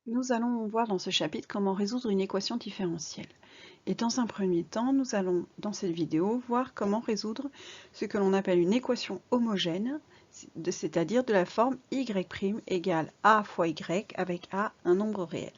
Nous allons voir dans ce chapitre comment résoudre une équation différentielle. Et dans un premier temps, nous allons, dans cette vidéo, voir comment résoudre ce que l'on appelle une équation homogène, c'est-à-dire de la forme y' égale a fois y avec a un nombre réel.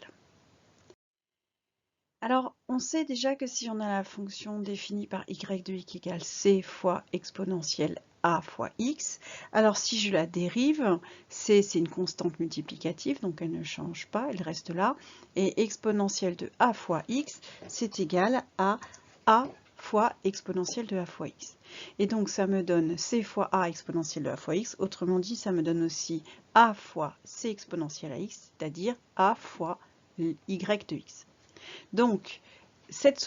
Alors, on sait déjà que si on a la fonction définie par y de x égale c fois exponentielle a fois x, alors si je la dérive, c c'est une constante multiplicative, donc elle ne change pas, elle reste là, et exponentielle de a fois x, c'est égal à a fois exponentielle de a fois x. Et donc ça me donne c fois a exponentielle de a fois x, autrement dit ça me donne aussi a fois c exponentielle à x, c'est-à-dire a fois y de x. Donc, cette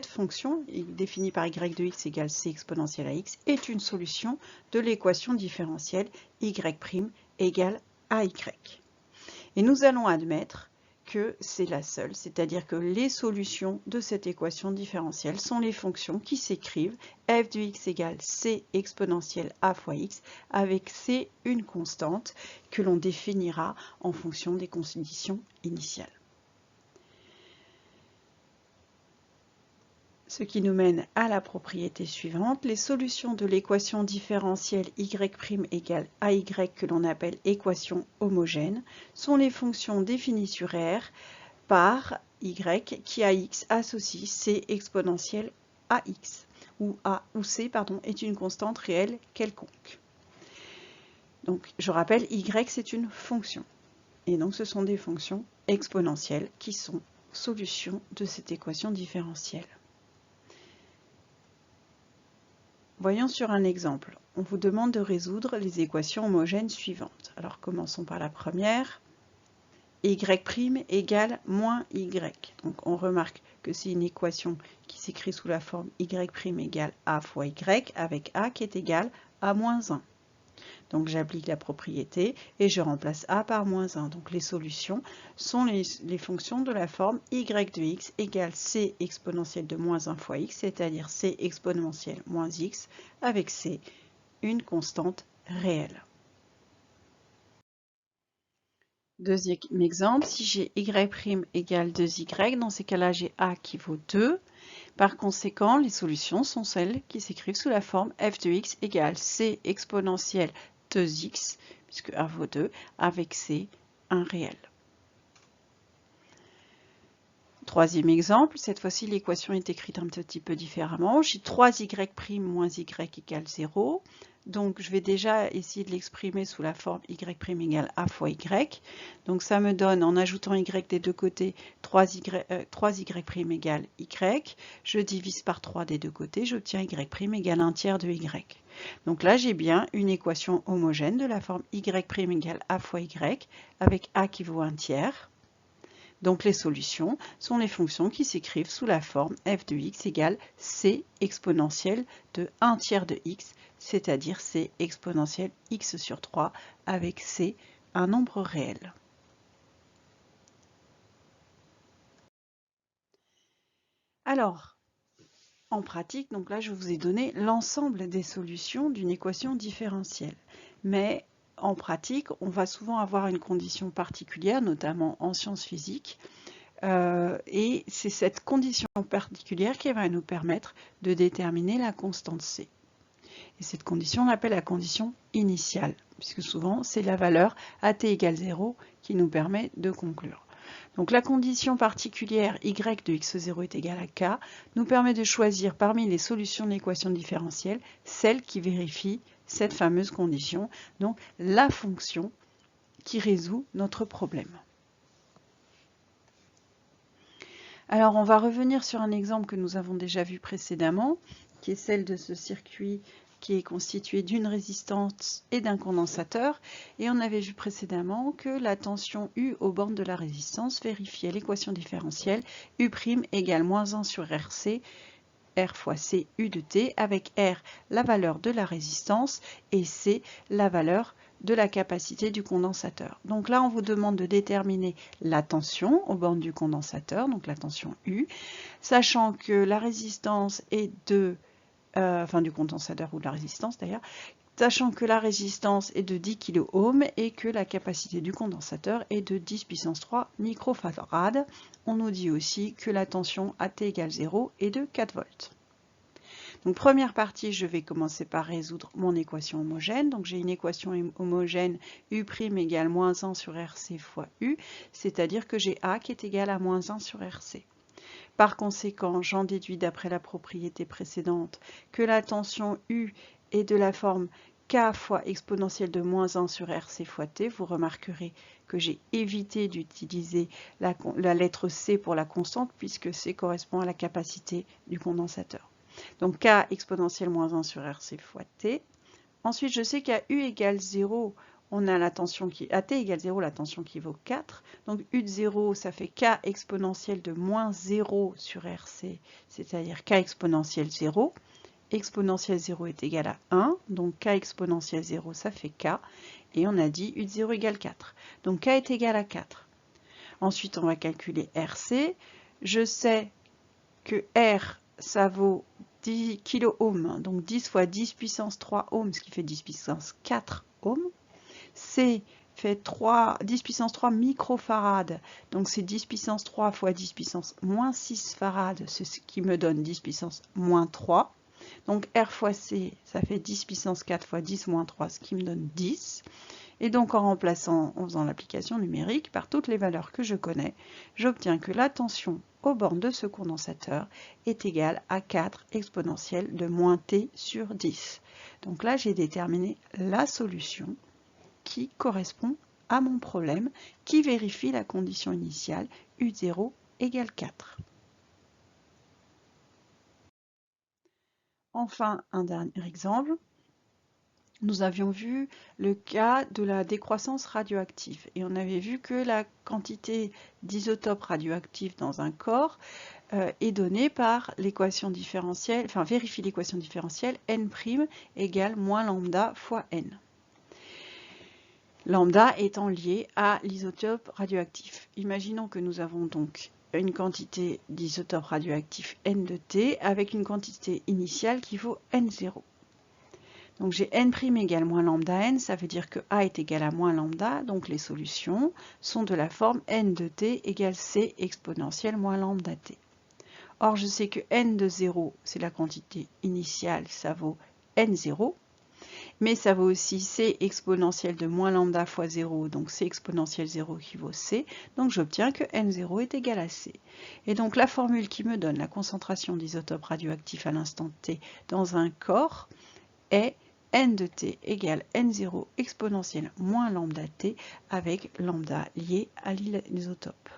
fonction, définie par y de x égale c exponentielle à x, est une solution de l'équation différentielle y' égale ay. Et nous allons admettre que c'est la seule, c'est-à-dire que les solutions de cette équation différentielle sont les fonctions qui s'écrivent f de x égale c exponentielle a fois x, avec c une constante que l'on définira en fonction des conditions initiales. Ce qui nous mène à la propriété suivante. Les solutions de l'équation différentielle y' égale ay que l'on appelle équation homogène sont les fonctions définies sur R par y qui à x associe c exponentielle à x, où c est une constante réelle quelconque. Donc je rappelle, y c'est une fonction. Et donc ce sont des fonctions exponentielles qui sont solutions de cette équation différentielle. Voyons sur un exemple. On vous demande de résoudre les équations homogènes suivantes. Alors commençons par la première. Y' égale moins y. Donc on remarque que c'est une équation qui s'écrit sous la forme y' égale a fois y avec a qui est égal à moins 1. Donc j'applique la propriété et je remplace a par moins 1. Donc les solutions sont les fonctions de la forme y de x égale c exponentielle de moins 1 fois x, c'est-à-dire c exponentielle moins x, avec c une constante réelle. Deuxième exemple, si j'ai y' égale 2y, dans ces cas-là j'ai a qui vaut 2. Par conséquent, les solutions sont celles qui s'écrivent sous la forme f de x égale c exponentielle 2x, puisque a vaut 2, avec c, un réel. Troisième exemple, cette fois-ci l'équation est écrite un petit peu différemment. J'ai 3y' moins y égale 0. Donc je vais déjà essayer de l'exprimer sous la forme y' égale a fois y. Donc ça me donne, en ajoutant y des deux côtés, 3y' égale y. Je divise par 3 des deux côtés, j'obtiens y' égale 1 tiers de y. Donc là j'ai bien une équation homogène de la forme y' égale a fois y, avec a qui vaut 1 tiers. Donc les solutions sont les fonctions qui s'écrivent sous la forme f de x égale c exponentielle de 1 tiers de x, c'est-à-dire c exponentielle x sur 3 avec c un nombre réel. Alors, en pratique, donc là je vous ai donné l'ensemble des solutions d'une équation différentielle. Mais en pratique, on va souvent avoir une condition particulière, notamment en sciences physiques, et c'est cette condition particulière qui va nous permettre de déterminer la constante C. Et cette condition, on l'appelle la condition initiale, puisque souvent c'est la valeur à t égale 0 qui nous permet de conclure. Donc la condition particulière y de x0 est égale à k nous permet de choisir parmi les solutions de l'équation différentielle celle qui vérifie cette fameuse condition, donc la fonction qui résout notre problème. Alors on va revenir sur un exemple que nous avons déjà vu précédemment, qui est celle de ce circuit qui est constitué d'une résistance et d'un condensateur. Et on avait vu précédemment que la tension U aux bornes de la résistance vérifiait l'équation différentielle U' égale moins 1 sur RC, R fois C U de T, avec R la valeur de la résistance et C la valeur de la capacité du condensateur. Donc là, on vous demande de déterminer la tension aux bornes du condensateur, donc la tension U, sachant que la résistance est du condensateur ou de la résistance d'ailleurs, sachant que la résistance est de 10 kΩ et que la capacité du condensateur est de 10 puissance 3 microfarad. On nous dit aussi que la tension à T égale 0 est de 4 volts. Donc première partie, je vais commencer par résoudre mon équation homogène. Donc j'ai une équation homogène U' égale moins 1 sur RC fois U, c'est-à-dire que j'ai A qui est égal à moins 1 sur RC. Par conséquent, j'en déduis d'après la propriété précédente que la tension U est de la forme K fois exponentielle de moins 1 sur RC fois T. Vous remarquerez que j'ai évité d'utiliser la lettre C pour la constante puisque C correspond à la capacité du condensateur. Donc K exponentielle moins 1 sur RC fois T. Ensuite, je sais qu'à U égale 0, on a la tension qui, à T égale 0, la tension qui vaut 4. Donc U de 0, ça fait K exponentielle de moins 0 sur RC, c'est-à-dire K exponentielle 0. Exponentielle 0 est égal à 1, donc K exponentielle 0, ça fait K. Et on a dit U de 0 égale 4. Donc K est égal à 4. Ensuite, on va calculer RC. Je sais que R, ça vaut 10 kΩ, donc 10 fois 10 puissance 3 ohms, ce qui fait 10 puissance 4 ohms. C fait 10 puissance 3 microfarad, donc c'est 10 puissance 3 fois 10 puissance moins 6 farad, ce qui me donne 10 puissance moins 3. Donc R fois C, ça fait 10 puissance 4 fois 10 moins 3, ce qui me donne 10. Et donc en faisant l'application numérique par toutes les valeurs que je connais, j'obtiens que la tension aux bornes de ce condensateur est égale à 4 exponentielle de moins T sur 10. Donc là, j'ai déterminé la solution qui correspond à mon problème, qui vérifie la condition initiale U0 égale 4. Enfin, un dernier exemple. Nous avions vu le cas de la décroissance radioactive et on avait vu que la quantité d'isotopes radioactifs dans un corps est donnée par l'équation différentielle, enfin vérifie l'équation différentielle n' égale moins lambda fois n. Lambda étant lié à l'isotope radioactif. Imaginons que nous avons donc une quantité d'isotopes radioactifs n de T avec une quantité initiale qui vaut n0. Donc j'ai n' égale moins lambda n, ça veut dire que A est égal à moins lambda, donc les solutions sont de la forme n de t égale c exponentielle moins lambda t. Or je sais que n de 0, c'est la quantité initiale, ça vaut n0, mais ça vaut aussi c exponentielle de moins lambda fois 0, donc c exponentielle 0 qui vaut c, donc j'obtiens que n0 est égal à c. Et donc la formule qui me donne la concentration d'isotopes radioactifs à l'instant t dans un corps est n de t égale n0 exponentielle moins lambda t avec lambda lié à l'isotope.